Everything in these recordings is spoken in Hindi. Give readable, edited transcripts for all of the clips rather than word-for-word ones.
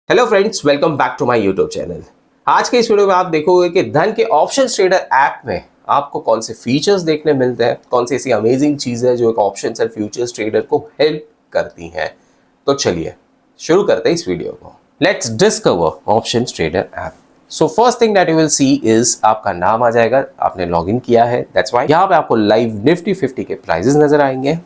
Hello friends, welcome back to my YouTube channel. आज के इस वीडियो में आप देखोगे कि धन के ऑप्शन ट्रेडर ऐप में आपको कौन से फीचर्स देखने मिलते हैं, कौन सी ऐसी अमेजिंग चीज़ है जो एक ऑप्शन और फ्यूचर्स ट्रेडर को हेल्प करती हैं। तो चलिए शुरू करते हैं इस वीडियो को। Let's discover option trader app. So first thing that you will see is आपका नाम आ जाएगा, आपने लॉगिन किया है, दैट्स व्हाई यहाँ पे आपको लाइव निफ्टी 50 के प्राइजेस नजर आएंगे।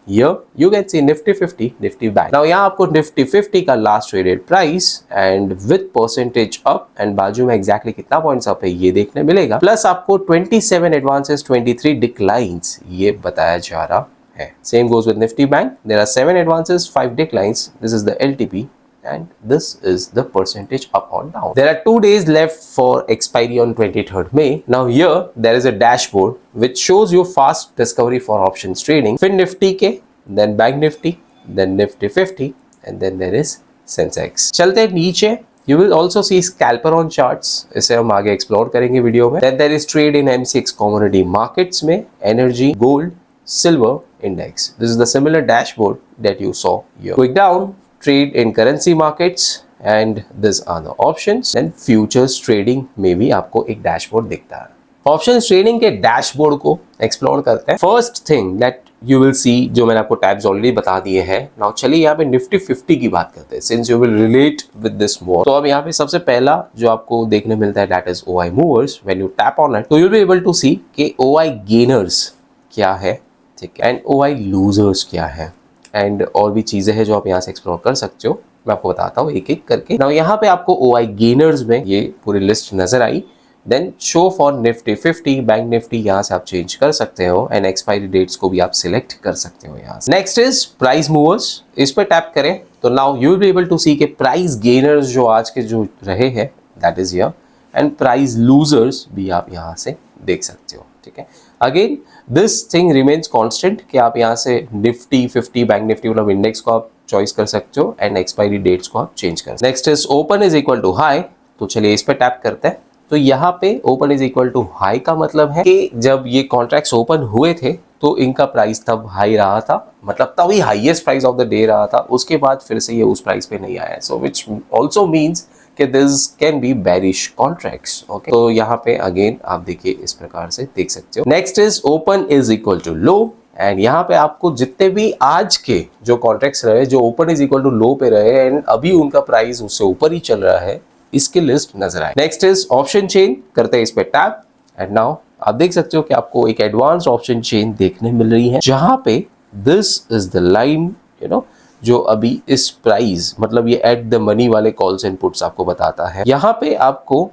Here you can see Nifty 50, Nifty Bank. Now यहाँ आपको Nifty 50 का last traded price and with percentage up and बाजू में एग्जैक्टली कितना पॉइंट्स अप है ये देखने मिलेगा। प्लस आपको 27 एडवांसेस 23 डिक्लाइंस ये बताया जा रहा है। Same goes with Nifty Bank. There are 7 advances, 5 declines. This is the LTP. And this is the percentage up or down. There are 2 days left for expiry on 23rd May. Now here there is a dashboard which shows you fast discovery for options trading. Fin Nifty के, then Bank Nifty, then Nifty 50, and then there is Sensex. चलते नीचे, you will also see scalper on charts. इसे हम आगे explore करेंगे वीडियो में. Then there is trade in MCX commodity markets में, energy, gold, silver index. This is the similar dashboard that you saw here. Going down. Trade in currency markets and these are the options and futures trading में भी आपको एक डैशबोर्ड दिखता है। ऑप्शंस ट्रेडिंग के डैशबोर्ड को एक्सप्लोर करते हैं। First thing that you will see, जो मैंने आपको टैब्स ऑलरेडी बता दिए हैं। नाउ चलिए यहाँ पे निफ्टी 50 की बात करते हैं, since you will relate with this more. तो अब यहाँ पे सबसे पहला जो आपको देखने मिलता है that is OI movers. When you tap on it तो you will be able to see कि OI गेनर्स क्या है, ठीक है, एंड OI लूजर्स क्या है, एंड और भी चीजें हैं जो आप यहाँ से एक्सप्लोर कर सकते हो। मैं आपको बताता हूँ एक एक करके। नाउ यहाँ पे आपको OI गेनर्स में ये पूरी लिस्ट नजर आई। Then show for Nifty 50, bank Nifty यहाँ से आप चेंज कर सकते हो एंड एक्सपायरी डेट्स को भी आप सिलेक्ट कर सकते हो यहाँ से। Next is price movers. इस पर टैप करें तो now you will be able to see के प्राइस गेनर्स जो आज के जो रहे हैं that is here, and price losers भी आप यहाँ से देख सकते हो, ठीक है। Again this thing remains constant कि आप यहाँ से निफ्टी 50, बैंक निफ्टी मतलब इंडेक्स को आप चॉइस कर सकते हो एंड एक्सपायरी डेट्स को आप चेंज कर सकते हो। Next is open is equal to high. तो चलिए इस पे टैप करते हैं। तो यहाँ पे open is equal to high का मतलब है कि जब ये कॉन्ट्रैक्ट्स ओपन हुए थे तो इनका प्राइस तब हाई रहा था, मतलब तभी highest price of the day रहा था। उसके बाद फिर से ये उस प्राइस पे नहीं आया। सो विच ऑल्सो मीन्स कि this can be bearish contracts. Okay, तो यहाँ पे अगेन आप देखिए इस प्रकार से देख सकते हो। Next is open is equal to low, and यहाँ पे आपको जितने भी आज के जो कॉन्ट्रैक्ट्स रहे जो ओपन इज इक्वल टू लो पे रहे एंड अभी उनका प्राइस उससे ऊपर ही चल रहा है, इसकी लिस्ट नजर आए। Next is option chain. करते हैं इस पे टैप एंड नाउ आप देख सकते हो कि आपको एक एडवांस ऑप्शन चेन देखने मिल रही है, जहां पे this is the line you know जो अभी इस प्राइस मतलब ये एट द मनी वाले कॉल्स एंड पुट्स आपको बताता है। यहाँ पे आपको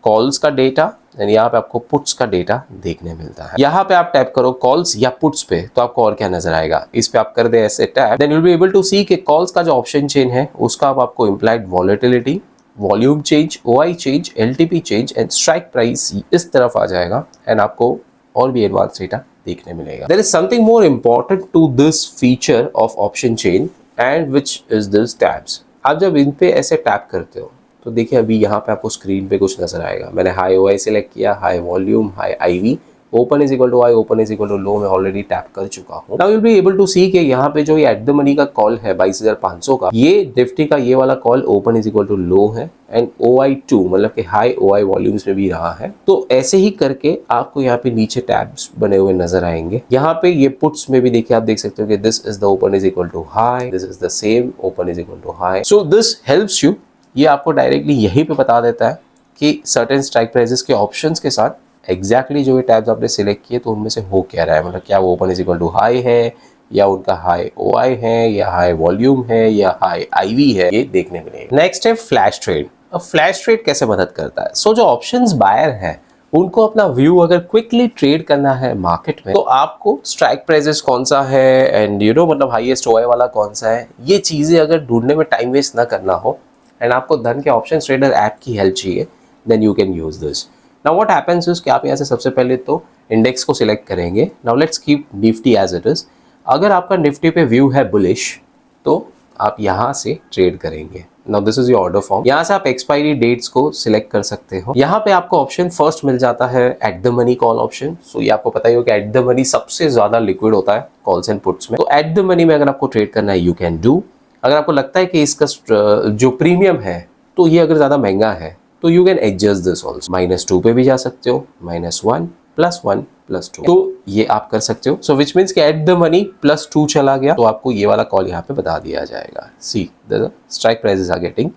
कॉल्स का डेटा एंड यहाँ पे आपको पुट्स का डेटा देखने मिलता है। यहाँ पे आप टैप करो कॉल्स या पुट्स पे तो आपको और क्या नजर आएगा। इस पे आप कर दे ऐसे tap, then you will be able to see कि कॉल्स का जो ऑप्शन चेन है उसका अब आपको implied volatility, volume change, OI change, LTP change and strike price इस तरफ आ जाएगा एंड आपको और भी एडवांस डेटा देखने मिलेगा। There is something more important to this feature of option chain and which is this tabs. आप जब इन पे ऐसे टैप करते हो तो देखिए अभी यहाँ पे आपको स्क्रीन पे कुछ नजर आएगा। मैंने हाई OI सिलेक्ट किया, high volume, high IV, open is equal to high, open is equal to low में ऑलरेडी टैप कर चुका हूँ। Now you will be able to see के यहाँ पे जो ये एट द मनी का कॉल है 22,500 का, ये निफ्टी का ये वाला call open is equal to low है एंड OI2 मतलब कि हाई OI वॉल्यूम्स में भी रहा है। तो ऐसे ही करके आपको यहाँ पे नीचे टैब्स बने हुए नजर आएंगे। यहाँ पे ये पुट्स में भी देखिए आप देख सकते हो कि this is the open is equal to high, this is the same open is equal to high. So this helps you, ये आपको डायरेक्टली यहीं पे बता देता है कि सर्टेन स्ट्राइक प्राइसेस के ऑप्शंस के साथ एग्जैक्टली जो ये टैब्स आपने सिलेक्ट किए तो उनमें से हो क्या रहा है, मतलब क्या वो open is equal to high है या उनका हाई OI है या हाई वॉल्यूम है या हाई IV है, ये देखने मिलेगा। नेक्स्ट है फ्लैश ट्रेड। अब फ्लैश ट्रेड कैसे मदद करता है? सो जो ऑप्शंस बायर है उनको अपना व्यू अगर क्विकली ट्रेड करना है मार्केट में तो आपको स्ट्राइक प्राइसेस कौन सा है एंड यू नो मतलब हाईएस्ट OI वाला कौन सा है, ये चीजें अगर ढूंढने में टाइम वेस्ट ना करना हो एंड आपको धन के ऑप्शन ट्रेडर ऐप की हेल्प चाहिए, then you can use this. Now what happens is कि आप यहाँ से सबसे पहले तो इंडेक्स को सिलेक्ट करेंगे। Now let's keep Nifty as it is. अगर आपका निफ्टी पे व्यू है बुलिश तो आप यहाँ से ट्रेड करेंगे। Now this is your order form. यहाँ से आप एक्सपायरी डेट्स को सिलेक्ट कर सकते हो। यहाँ पे आपको ऑप्शन फर्स्ट मिल जाता है at the money call option. So ये आपको पता ही हो कि एट द मनी सबसे ज्यादा लिक्विड होता है कॉल्स एंड पुट्स में। तो एट द मनी में अगर आपको ट्रेड करना है यू कैन डू। अगर आपको लगता है कि इसका जो प्रीमियम है तो ये अगर ज़्यादा महंगा है तो you can adjust this also, -2 पे भी जा सकते हो, -1 +1 +2, तो ये आप कर सकते हो। सो विच मीन्स कि एट द मनी +2 चला गया तो आपको ये वाला कॉल यहाँ पे बता दिया जाएगा। See the strike prices are getting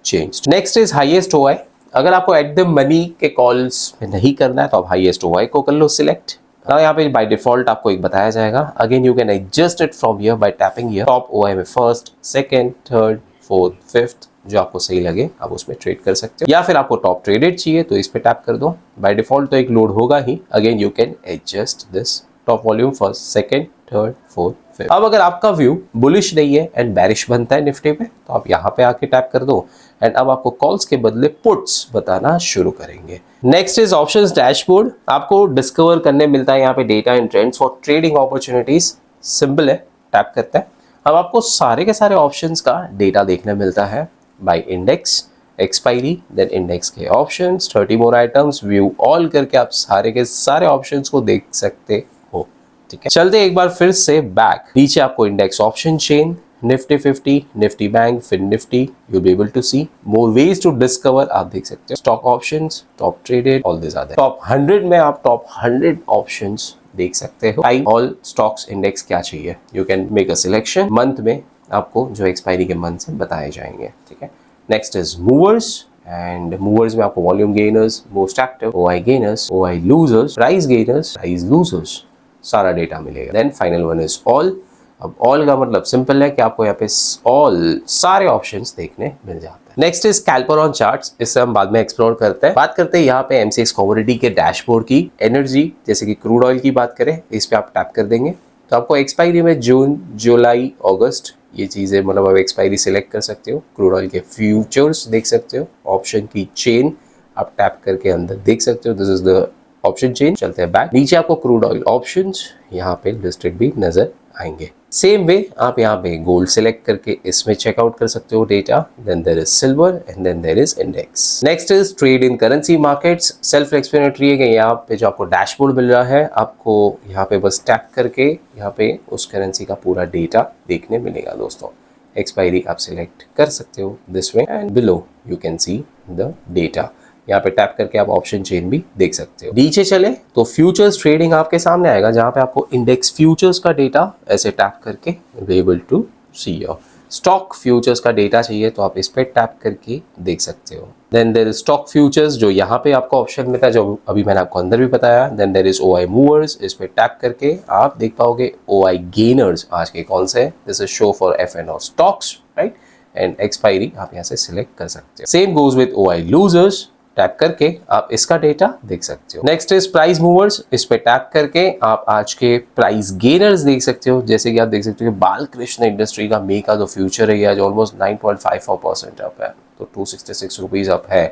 changed. Next is highest OI. अगर आपको एट द मनी के कॉल्स में नहीं करना है तो आप हाईएस्ट ओआई को कर लो सिलेक्ट। यहाँ पे बाय डिफॉल्ट आपको एक बताया जाएगा। Again you can adjust it from here by tapping here. Top OI में first, second, third, fourth, fifth, जो आपको सही लगे आप उसमें ट्रेड कर सकते हो, या फिर आपको टॉप ट्रेडेड चाहिए तो इस पे टैप कर दो। बाय डिफॉल्ट तो एक लोड होगा ही। Again you can adjust this top volume first, second, third, fourth, fifth. अब अगर आपका व्यू बुलिश नहीं है एंड बैरिश बनता है निफ्टी पे तो आप यहाँ पे आके टैप कर दो एंड अब आपको कॉल्स के बदले पुट्स बताना शुरू करेंगे। Next is options dashboard. आपको डिस्कवर करने मिलता है यहाँ पे data and trends for trading opportunities. Simple है, टैप करते हैं। अब आपको सारे के सारे ऑप्शंस का डेटा देखने मिलता है by index, expiry, then index के options, 30 more items, view all करके आप सारे के सारे ऑप्शंस को देख सकते हो। ठीक है, चलते एक बार फिर से बैक। नीचे आपको index option chain, Nifty 50, Nifty bank, fin Nifty, you be able to see more ways to discover. आप देख सकते हो stock options, top traded, all this are top 100 में आप टॉप 100 ऑप्शंस देख सकते हो। टाइम ऑल स्टॉक्स इंडेक्स क्या चाहिए, you can make a selection. Month में आपको जो एक्सपायरी के मंथ से बताए जाएंगे। ठीक है, next is movers and movers में आपको volume gainers, most active, OI gainers, OI losers, price gainers, price losers, सारा डेटा मिलेगा। Then final one is all. अब ऑल का मतलब सिंपल है कि आपको यहाँ पे ऑल सारे ऑप्शंस देखने मिल जाते हैं। Next is scalper on charts. इससे हम बाद में एक्सप्लोर करते हैं। बात करते हैं यहाँ पे एमसीएक्स कमोडिटी के डैशबोर्ड की। एनर्जी जैसे कि क्रूड ऑयल की बात करें, इस पे आप टैप कर देंगे तो आपको एक्सपायरी में जून, जुलाई, अगस्त ये चीजें मतलब आप एक्सपायरी सिलेक्ट कर सकते हो। क्रूड ऑयल के फ्यूचर्स देख सकते हो, ऑप्शन की चेन आप टैप करके अंदर देख सकते हो। This is the option chain. चलते हैं बैक। नीचे आपको क्रूड ऑयल ऑप्शंस यहाँ पे लिस्टेड भी नजर आएंगे। सेम वे आप यहाँ पे गोल्ड सिलेक्ट करके इसमें चेकआउट कर सकते हो data. Then there is silver and then there is index. Next is trade in currency markets. Self explanatory है कि यहाँ पे जो आपको डैशबोर्ड मिल रहा है, आपको यहाँ पे बस टैप करके यहाँ पे उस करेंसी का पूरा डेटा देखने मिलेगा दोस्तों। एक्सपायरी आप सिलेक्ट कर सकते हो this way and below you can see the data. यहाँ पे टैप करके आप ऑप्शन चेन भी देख सकते हो। नीचे चले तो फ्यूचर्स ट्रेडिंग आपके सामने आएगा, जहाँ पे आपको इंडेक्स फ्यूचर्स का डेटा ऐसे टैप करके be able to see your stock futures का डेटा चाहिए तो आप इस पे टैप करके देख सकते हो। Then there is stock futures जो यहाँ पे आपको ऑप्शन मिलता है, जो अभी मैंने आपको अंदर भी बताया। Then there is OI movers, इस पे टैप करके आप देख पाओगे ओआई गेनर्स आज के कौन से। This is show for FNO stocks, right, and expiry आप यहाँ से सिलेक्ट कर सकते हो। Same goes with OI losers, tap करके आप इसका डेटा देख सकते हो। नेक्स्ट इज प्राइस मूवर्स, इस पे टैप करके आप आज के प्राइस गेनर्स देख सकते हो। जैसे कि आप देख सकते हो कि बालकृष्ण इंडस्ट्री का मे का जो फ्यूचर है आज ऑलमोस्ट 9.54% अप है, तो 266 रुपीज अप है।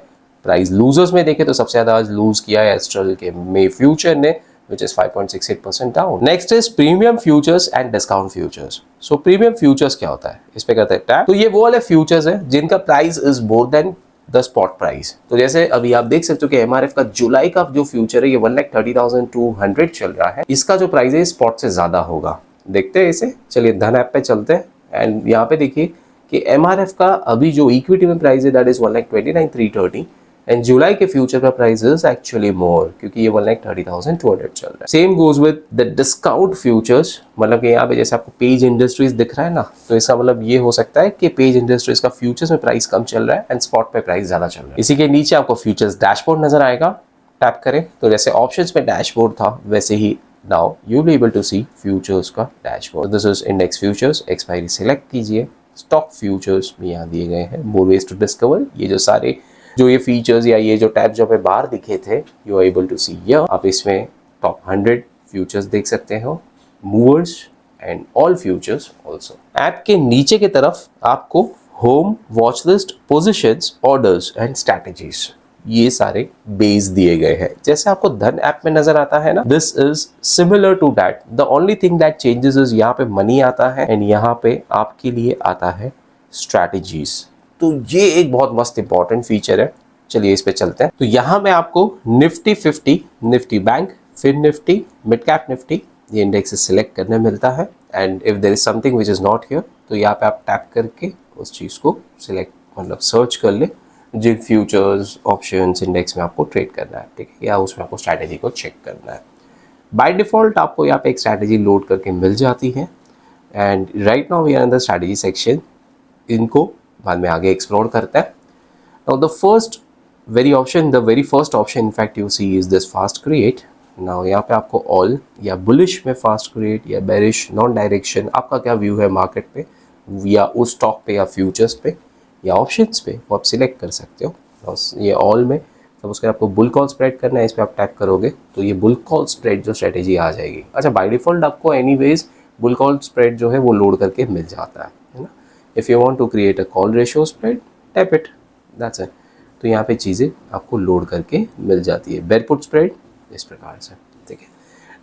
प्राइस लूजर्स में देखें तो सबसे ज्यादा आज लूज किया है एस्ट्रल के मे फ्यूचर ने, which is 5.68% down. Next is premium futures and discount futures. So premium futures क्या होता है, इस पे करते हैं टैप। तो ये वो वाले फ्यूचर्स है जिनका price is more than the spot price. तो जैसे अभी आप देख सकते हो कि एमआरएफ का जुलाई का जो फ्यूचर है ये 1,30,200 चल रहा है। इसका जो प्राइस है स्पॉट से ज्यादा होगा। देखते हैं इसे, चलिए धन ऐप पे चलते हैं एंड यहाँ पे देखिए कि एमआरएफ का अभी जो इक्विटी में प्राइस है दैट इज 1,29,330 एंड जुलाई के फ्यूचर का प्राइस इज एक्चुअली मोर, क्योंकि ये 1,30,200 चल रहा है। Same goes with the discount futures, मतलब कि यहाँ पे जैसे आपको पेज इंडस्ट्रीज दिख रहा है ना, तो इसका मतलब ये हो सकता है कि पेज इंडस्ट्रीज का फ्यूचर्स में प्राइस कम चल रहा है एंड स्पॉट पे प्राइस ज्यादा चल रहा है। इसी के नीचे आपको फ्यूचर्स डैशबोर्ड नजर आएगा। टैप करें तो जैसे ऑप्शंस में डैशबोर्ड था वैसे ही now you be able to see futures का dashboard. This is index futures, expiry select कीजिए। स्टॉक फ्यूचर्स में यहाँ दिए गए हैं मोर वेज टू डिस्कवर। ये जो सारे जो ये फीचर्स या ये जो टैब जो हमें बाहर दिखे थे you are able to see here. आप इसमें टॉप 100 फ्यूचर्स देख सकते हो, movers and all futures also. App के नीचे की तरफ आपको home, watch list, positions, orders and strategies ये सारे बेस दिए गए हैं, जैसे आपको धन ऐप में नजर आता है ना। This is similar to that. The only thing that changes is यहाँ पे मनी आता है एंड यहाँ पे आपके लिए आता है स्ट्रैटेजीज। तो ये एक बहुत मस्त इंपॉर्टेंट फीचर है। चलिए इस पे चलते हैं। तो यहाँ में आपको Nifty 50, Nifty bank, fin Nifty, mid cap Nifty ये इंडेक्स सिलेक्ट करने मिलता है and if there is something which is not here तो यहाँ पे आप टैप करके उस चीज को सिलेक्ट मतलब सर्च कर ले जिन फ्यूचर्स ऑप्शंस इंडेक्स में आपको ट्रेड करना है, ठीक है, या उसमें आपको स्ट्रैटेजी को चेक करना है। बाय डिफ़ॉल्ट आपको यहाँ पे एक स्ट्रैटेजी लोड करके मिल जाती है and right now we are in the strategy section. इनको बाद में आगे एक्सप्लोर करते हैं। Now the very first option in fact you see is this fast create. Now यहाँ पे आपको ऑल या बुलिश में फास्ट क्रिएट या बेरिश नॉन डायरेक्शन, आपका क्या व्यू है मार्केट पे या उस स्टॉक पे या फ्यूचर्स पे या ऑप्शंस पे, वो आप सिलेक्ट कर सकते हो। ये ऑल में तब उसके आपको बुल कॉल स्प्रेड करना है, इस पर आप टैप करोगे तो ये बुल कॉल स्प्रेड जो स्ट्रेटेजी आ जाएगी। अच्छा, बाय डिफ़ॉल्ट आपको एनीवेज बुल कॉल स्प्रेड जो है वो लोड करके मिल जाता है ना। If you want to create a call ratio spread, tap it, that's it. तो यहाँ पे चीज़ें आपको लोड करके मिल जाती है। बेयर पुट स्प्रेड इस प्रकार से, ठीक है।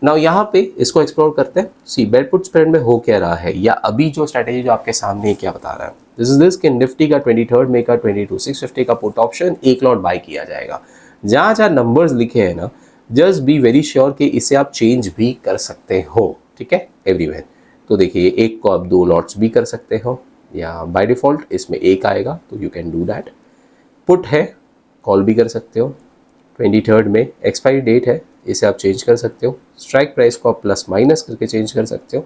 नाउ यहाँ पे इसको एक्सप्लोर करते हैं। सी बेयर पुट स्प्रेड में हो क्या रहा है, या अभी जो स्ट्रेटेजी जो आपके सामने क्या बता रहा है। दिस इज दिस कि निफ्टी का 23rd में का 22,650 का पुट ऑप्शन एक लॉट बाय किया जाएगा। जहाँ जहाँ नंबर्स लिखे हैं ना, जस्ट बी वेरी श्योर कि इसे आप चेंज भी कर सकते हो, ठीक है, एवरीवेयर। तो देखिए एक को आप 2 लॉट्स भी कर सकते हो, या बाय डिफ़ॉल्ट इसमें एक आएगा तो you can do that. Put है, कॉल भी कर सकते हो। 23rd में एक्सपायरी डेट है, इसे आप चेंज कर सकते हो। स्ट्राइक प्राइस को आप प्लस माइनस करके चेंज कर सकते हो।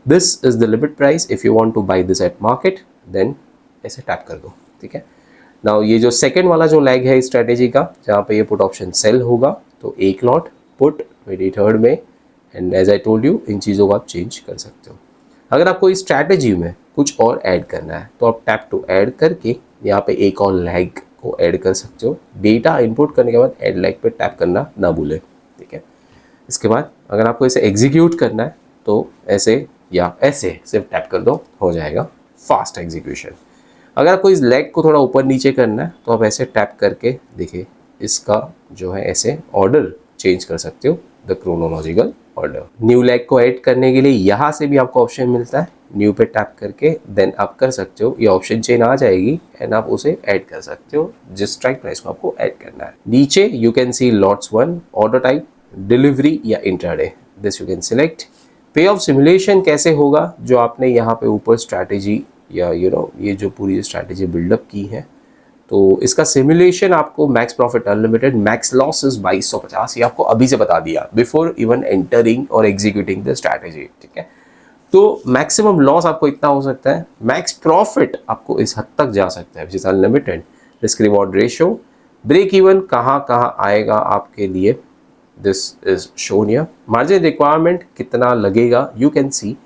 This is the limit price, if you want to buy this at market then ऐसे टैप कर दो, ठीक है। नाउ ये जो सेकंड वाला जो लेग है इस स्ट्रैटेजी का, जहाँ पे ये पुट ऑप्शन सेल होगा, तो एक लॉट पुट 23rd में, and as I told you इन चीज़ों को आप चेंज कर सकते हो। अगर आपको इस स्ट्रैटेजी में कुछ और ऐड करना है तो आप टैप टू ऐड करके यहाँ पे एक और लेग को ऐड कर सकते हो। डेटा इनपुट करने के बाद ऐड लेग पे टैप करना ना भूलें, ठीक है। इसके बाद अगर आपको इसे एग्जीक्यूट करना है तो ऐसे या ऐसे सिर्फ टैप कर दो, हो जाएगा फास्ट एग्जीक्यूशन। अगर आपको इस लेग को थोड़ा ऊपर नीचे करना है तो आप ऐसे टैप करके देखिए इसका जो है ऐसे ऑर्डर चेंज कर सकते हो, the chronological order. New leg को ऐड करने के लिए यहाँ से भी आपको ऑप्शन मिलता है, न्यू पे टैप करके देन आप कर सकते हो। ये ऑप्शन चेन आ जाएगी एंड आप उसे ऐड कर सकते हो जिस स्ट्राइक प्राइस को आपको ऐड करना है। नीचे you can see lots 1, order type, delivery या intraday, this you can select. Pay off simulation कैसे होगा, जो आपने यहाँ पे ऊपर स्ट्रैटेजी या ये जो पूरी स्ट्रैटेजी बिल्डअप की है, तो इसका सिमुलेशन आपको max profit unlimited, max losses 2250, ये आपको अभी से बता दिया बिफोर इवन एंटरिंग और एग्जीक्यूटिंग द स्ट्रैटेजी, ठीक है। तो मैक्सिमम लॉस आपको इतना हो सकता है, मैक्स प्रॉफिट आपको इस हद तक जा सकता है which is unlimited. Risk reward ratio, break even कहाँ आएगा आपके लिए, this is shown here. Margin requirement कितना लगेगा, यू कैन सी।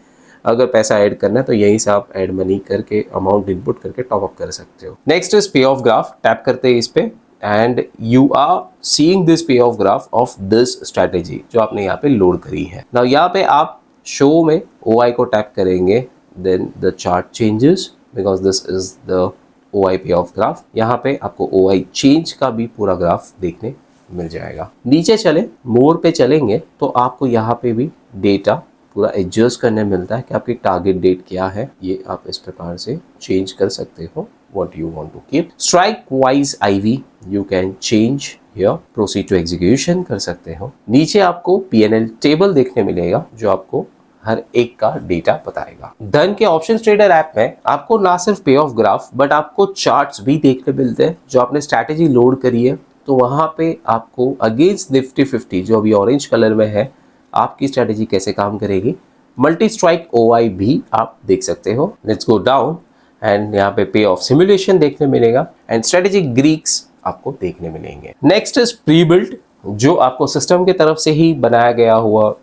अगर पैसा ऐड करना है तो यहीं से आप ऐड मनी करके अमाउंट इनपुट करके टॉप अप कर सकते हो। Next is pay of graph, tap करते हैं इस पे and you are seeing this pay of graph of this strategy जो आपने यहाँ पे लोड करी है। नाउ यहाँ पे आप शो में OI को टैप करेंगे, then the chart changes because this is the OI पे ऑफ ग्राफ। यहाँ पे आपको OI चेंज का भी पूरा ग्राफ देखने मिल जाएगा। नीचे चले, मोर पे चलेंगे तो आपको यहाँ पे भी डेटा पूरा एडजस्ट करने मिलता है कि आपकी टारगेट डेट क्या है, ये आप इस प्रकार से चेंज कर सकते हो what you want to keep। strike wise IV you can change here, proceed to execution कर सकते हो। नीचे आपको PNL टेबल देखने मिलेगा जो आपको हर एक का डेटा बताएगा। धन के ऑप्शन ट्रेडर ऐप में आपको ना सिर्फ पे ऑफ ग्राफ बट आपको चार्ट्स भी देखने मिलते हैं। जो आपने स्ट्रैटेजी लोड करी है तो वहां पे आपको अगेंस्ट निफ्टी 50 जो अभी ऑरेंज कलर में है आपकी स्ट्रैटेजी कैसे काम करेगी, मल्टी स्ट्राइक OI भी आप देख सकते हो। लेट्स गो डाउन एंड यहाँ पे ऑफ सिमुलेशन देखने मिलेगा एंड स्ट्रेटेजिक ग्रीक्स आपको देखने मिलेंगे। नेक्स्ट इज प्री बिल्ट, जो आपको सिस्टम की तरफ से ही बनाया गया हुआ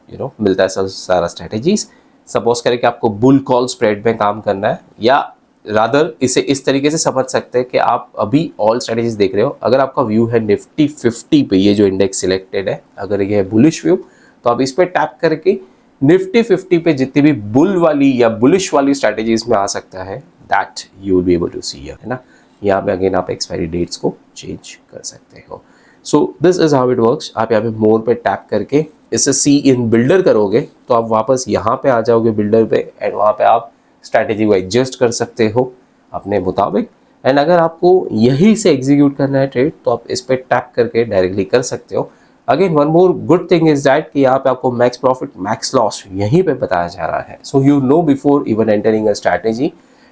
मिलता है सारा स्ट्रेटेजीज। सपोज करें कि आपको बुल कॉल स्प्रेड में काम करना है, या रादर इसे इस तरीके से समझ सकते हैं कि आप अभी ऑल स्ट्रेटेजीज देख रहे हो। अगर आपका व्यू है निफ्टी 50 पे, ये जो इंडेक्स सिलेक्टेड है, अगर ये है बुलिश व्यू तो आप इस पर टैप करके निफ्टी 50 पे जितनी भी बुल वाली या बुलिश वाली स्ट्रैटेजीज में आ सकता है that you will be able to see, है ना। यहाँ पे अगेन आप एक्सपायरी डेट्स को चेंज कर सकते हो। सो this is how it works. आप यहाँ पे मोर पे टैप करके इसे सी इन बिल्डर करोगे तो आप वापस यहाँ पे आ जाओगे बिल्डर पे एंड वहाँ पे आप स्ट्रैटेजी को एडजस्ट कर सकते हो अपने मुताबिक। एंड अगर आपको यहीं से एग्जीक्यूट करना है ट्रेड तो आप इस पर टैप करके डायरेक्टली कर सकते हो। Again one more good thing is that कि यहाँ पे आपको मैक्स प्रॉफिट मैक्स लॉस यहीं पे बताया जा रहा है। So you know before even entering a strategy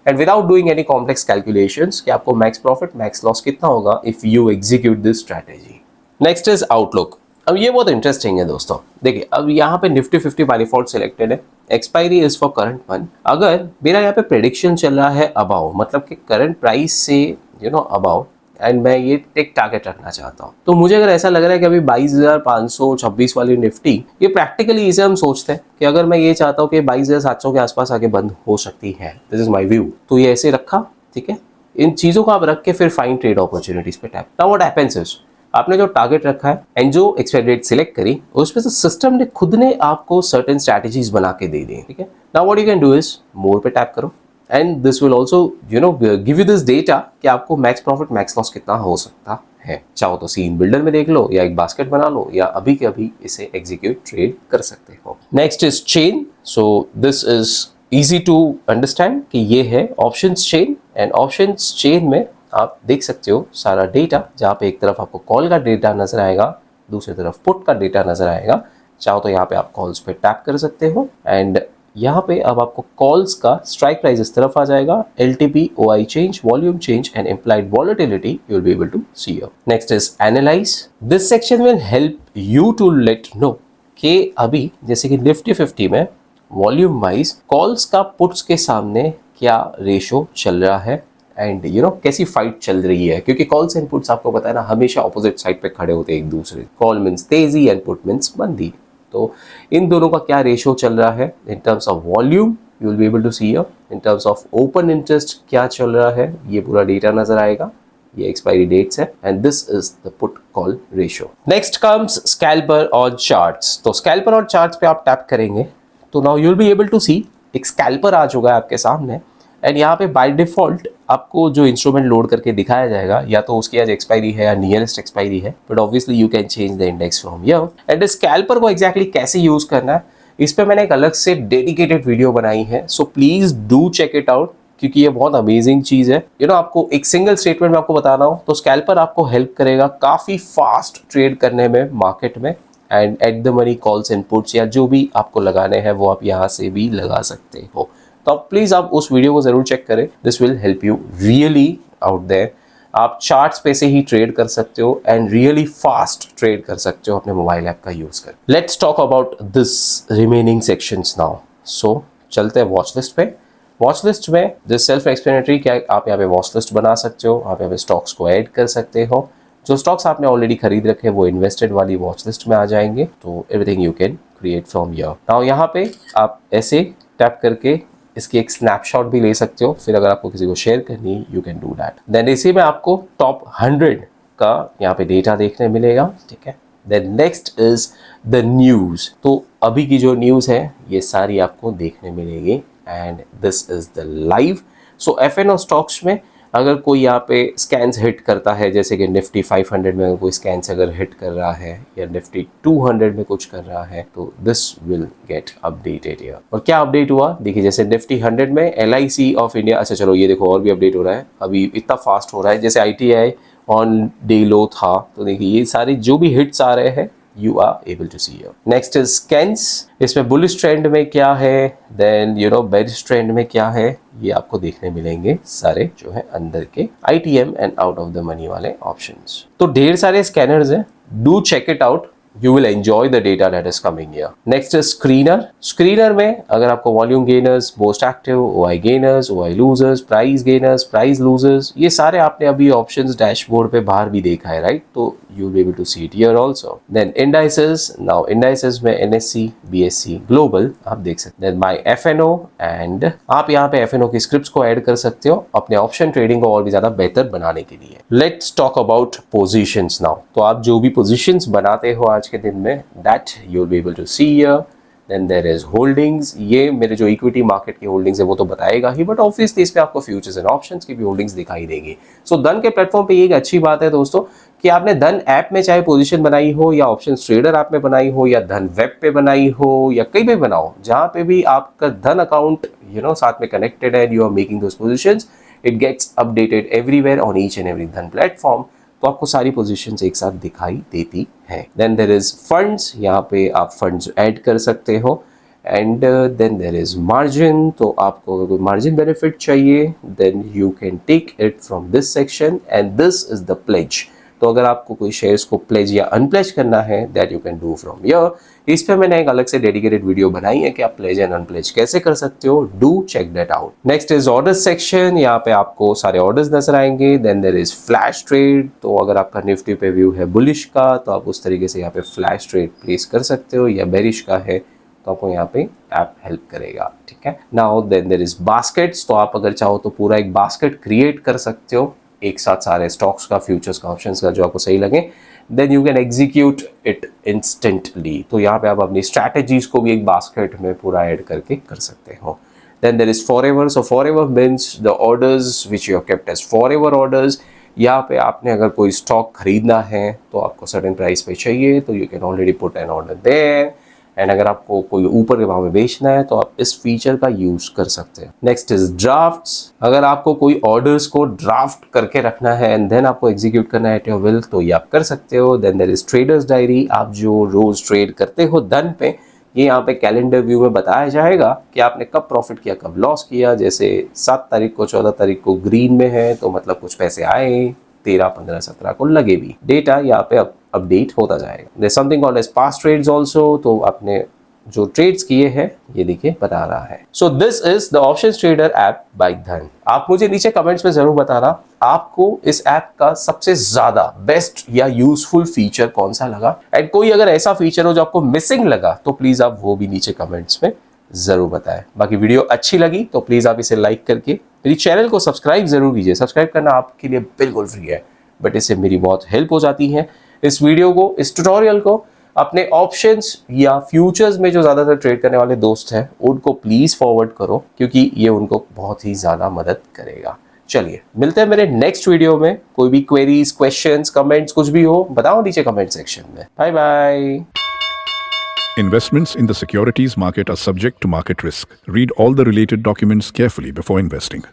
and without doing any complex calculations कि आपको मैक्स प्रॉफिट मैक्स लॉस कितना होगा if you execute this strategy. Next is outlook. अब ये बहुत इंटरेस्टिंग है दोस्तों। देखिए अब यहाँ पे निफ्टी 50 बाय डिफॉल्ट सिलेक्टेड है, expiry is for current month. अगर मेरा यहाँ पे प्रेडिक्शन चल रहा है अबाउ, मतलब कि करंट प्राइस से अबाउ, एंड मैं ये एक टारगेट रखना चाहता हूँ, तो मुझे अगर ऐसा लग रहा है कि अभी 22,526 वाली निफ्टी, ये प्रैक्टिकली इसे हम सोचते हैं कि अगर मैं ये चाहता हूँ कि 22,700 के आसपास आके बंद हो सकती है, दिस इज माय व्यू, तो ये ऐसे रखा, ठीक है। इन चीजों को आप रख के फिर फाइंड ट्रेड अपॉर्चुनिटीज पे tap. Now what happens is, आपने जो टारगेट रखा है एंड जो एक्सपायरी डेट सिलेक्ट करी, उसमें से सिस्टम ने खुद ने आपको सर्टेन स्ट्रैटेजीज बना के दे दी, ठीक है। Now what you can do is more पे टैप करो and this will also give you this data कि आपको मैक्स प्रॉफिट मैक्स लॉस कितना हो सकता है। चाहो तो सीन बिल्डर में देख लो या एक बास्केट बना लो या अभी के अभी इसे एग्जीक्यूट ट्रेड कर सकते हो। Next is chain. So this is easy to understand कि ये है options chain, and options chain में आप देख सकते हो सारा डेटा, जहाँ पे एक तरफ आपको कॉल का डेटा नजर आएगा, दूसरी तरफ पुट का डेटा नजर आएगा। चाहो तो यहाँ पे आप कॉल्स पे टैप कर सकते हो एंड यहाँ पे अब आपको कॉल्स का स्ट्राइक प्राइस इस तरफ आ जाएगा, LTP, OI change, volume change and implied volatility you will be able to see here. Next is analyse. This section will help you to let know कि अभी जैसे कि निफ्टी 50 में वॉल्यूम वाइज कॉल्स का पुट्स के सामने क्या रेशो चल रहा है एंड कैसी फाइट चल रही है, क्योंकि कॉल्स एंड पुट्स आपको पता है ना हमेशा ऑपोजिट साइड पे खड़े होते हैं एक दूसरे। कॉल मीन्स तेजी एंड पुट मीन्स मंदी, तो इन दोनों का क्या रेशो चल रहा है in terms of volume you will be able to see here. In terms of open interest क्या चल रहा है ये पूरा डेटा नजर आएगा, ये एक्सपायरी डेट्स है and this is the put call ratio. Next comes scalper और चार्ट्स। तो स्कैल्पर और चार्ट्स पे आप टैप करेंगे तो now you will be able to see एक स्कैल्पर आ चुका है आपके सामने एंड यहाँ पे बाय डिफॉल्ट आपको जो इंस्ट्रूमेंट लोड करके दिखाया जाएगा या तो उसकी आज एक्सपायरी है या नियरेस्ट एक्सपायरी है, but obviously you can change the index from here. And scalper को एग्जैक्टली कैसे यूज करना है इस पे मैंने एक अलग से डेडिकेटेड वीडियो बनाई है, so please do check it out क्योंकि ये बहुत अमेजिंग चीज है। आपको एक सिंगल स्टेटमेंट में आपको बताना हो तो स्कैल्पर आपको हेल्प करेगा काफी फास्ट ट्रेड करने में मार्केट में, and eight the money calls and puts या जो भी आपको लगाने हैं वो आप यहाँ से भी लगा सकते हो। तो प्लीज आप उस वीडियो को जरूर चेक करें, this will help you really out there. आप चार्ट्स पे से ही ट्रेड कर सकते हो एंड रियली फास्ट ट्रेड कर सकते हो अपने मोबाइल ऐप का यूज कर। Let's talk about this remaining sections now. So चलते हैं वॉच लिस्ट पे। वॉच लिस्ट में दिस सेल्फ एक्सप्लेनेटरी क्या आप यहाँ पे वॉच लिस्ट बना सकते हो, आप यहाँ पे स्टॉक्स को ऐड कर सकते हो। जो स्टॉक्स आपने ऑलरेडी खरीद रखे वो इन्वेस्टेड वाली वॉच लिस्ट में आ जाएंगे, तो everything you can create from here. Now यहाँ पे आप ऐसे टैप करके इसकी एक स्नैपशॉट भी ले सकते हो, फिर अगर आपको किसी को शेयर करनी है you can do that. Then इसी में आपको टॉप 100 का यहाँ पे डेटा देखने मिलेगा, ठीक है। Then next is the news. तो अभी की जो न्यूज है ये सारी आपको देखने मिलेगी and this is the live. So FNO stocks में अगर कोई यहाँ पे स्कैन्स हिट करता है, जैसे कि निफ्टी 500 में अगर कोई स्कैन्स अगर हिट कर रहा है या निफ्टी 200 में कुछ कर रहा है, तो this will get updated here. और क्या अपडेट हुआ देखिए, जैसे निफ्टी 100 में LIC ऑफ इंडिया, अच्छा चलो ये देखो और भी अपडेट हो रहा है, अभी इतना फास्ट हो रहा है। जैसे ITI ऑन डे लो था, तो देखिए ये सारे जो भी हिट्स आ रहे हैं you are able to see here. Next is scans. इसमें bullish trend में क्या है, then bearish trend में क्या है, ये आपको देखने मिलेंगे सारे जो है अंदर के ITM and out of the money वाले options। तो ढेर सारे scanners हैं, do check it out। You will enjoy the data that is coming here. Next is screener. Screener में अगर आपको volume gainers, most active, OI gainers, OI losers, price gainers, price losers, ये सारे आपने अभी options dashboard पे बाहर भी देखा है, right? तो you will be able to see it here also. Then indices. Now indices में NSE, BSE, Global आप देख सकते हैं। Then my FNO and आप यहाँ पे FNO की scripts को ऐड कर सकते हो अपने option trading को और भी ज़्यादा बेहतर बनाने के लिए। Let's talk about positions now. तो आप जो भी positions बनाते हो आज के दिन में, that you will be able to see here. Then there is holdings. ये मेरे जो इक्विटी मार्केट की होल्डिंग्स है वो तो बताएगा ही, बट ऑब्वियसली इस पे आपको फ्यूचर्स एंड ऑप्शंस की भी होल्डिंग्स दिखाई देगी। सो धन के प्लेटफॉर्म पे ये एक अच्छी बात है दोस्तों कि आपने धन ऐप में चाहे पोजीशन बनाई हो या ऑप्शन ट्रेडर ऐप में बनाई हो या धन वेब पे बनाई हो या कहीं भी बनाओ, जहाँ पे भी आपका धन अकाउंट साथ में कनेक्टेड है, you are making those positions, it gets updated everywhere on each and every Dhan platform. तो आपको सारी पोजीशंस एक साथ दिखाई देती है। देन देयर इज फंड्स, यहाँ पे आप फंड्स ऐड कर सकते हो and then there is margin. तो आपको अगर कोई मार्जिन बेनिफिट चाहिए then you can take it from this section and this is the pledge. तो अगर आपको कोई शेयर्स को प्लेज या अनप्लेज करना है that you can do from here. इस पे मैंने एक अलग से डेडिकेटेड वीडियो बनाई है कि आप प्लेज एंड अनप्लेज कैसे कर सकते हो, do check that out. Next is order section, यहाँ पे आपको सारे ऑर्डर्स नजर आएंगे। Then there is flash trade, तो अगर आपका निफ्टी पे व्यू है बुलिश का तो आप उस तरीके से यहाँ पे फ्लैश ट्रेड प्लेस कर सकते हो, या बेरिश का है तो आपको यहाँ पे ऐप हेल्प करेगा, ठीक है। Now then there is baskets, तो आप अगर चाहो तो पूरा एक बास्केट क्रिएट कर सकते हो एक साथ सारे स्टॉक्स का, फ्यूचर्स का, ऑप्शंस का, जो आपको सही लगे। Then you can execute it instantly, तो यहाँ पे आप अपनी स्ट्रैटेजीज को भी एक बास्केट में पूरा ऐड करके कर सकते हो। Then there is forever, so forever means the orders which you have kept as forever orders. यहाँ पे आपने अगर कोई स्टॉक खरीदना है तो आपको सर्टेन प्राइस पे चाहिए तो you can already put an order there, and अगर आपको कोई ऊपर के भाव में बेचना है तो आप इस फीचर का यूज कर सकते हैं। नेक्स्ट इज ड्राफ्ट्स, अगर आपको कोई ऑर्डर्स को ड्राफ्ट करके रखना है एंड देन आपको एग्जीक्यूट करना है एट योर विल तो ये आप कर सकते हो। Then there is traders diary, आप जो रोज ट्रेड करते हो धन पे, ये यहाँ पे कैलेंडर व्यू में बताया जाएगा कि आपने कब प्रॉफिट किया कब लॉस किया। जैसे 7 तारीख को 14 तारीख को ग्रीन में है तो मतलब कुछ पैसे आए, 13, 15, 17 को लगे भी। डेटा यहाँ पे अपडेट होता जाएगा। There something called as past trades also, तो आपने जो ट्रेड्स किए हैं ये देखिए बता रहा है। सो this is the options trader app by धन। आप मुझे नीचे कमेंट्स में जरूर बताना आपको इस ऐप का सबसे ज्यादा बेस्ट या यूजफुल फीचर कौन सा लगा, एंड कोई अगर ऐसा फीचर हो जो आपको मिसिंग लगा तो प्लीज आप वो भी नीचे कमेंट्स में जरूर बताएं। बाकी वीडियो अच्छी लगी तो प्लीज आप इसे लाइक करके मेरी चैनल को सब्सक्राइब जरूर कीजिए। सब्सक्राइब करना आपके लिए बिल्कुल फ्री है, बट इससे मेरी बहुत हेल्प हो जाती है। इस वीडियो को, इस ट्यूटोरियल को अपने ऑप्शंस या फ्यूचर्स में जो ज्यादातर ट्रेड करने वाले दोस्त हैं उनको प्लीज फॉरवर्ड करो, क्योंकि ये उनको बहुत ही ज्यादा मदद करेगा। चलिए मिलते हैं मेरे नेक्स्ट वीडियो में। कोई भी क्वेरीज, क्वेश्चंस, कमेंट्स कुछ भी हो बताओ नीचे कमेंट सेक्शन में। Bye bye. Investments in the securities market are subject to market risk. Read all the related documents carefully before investing.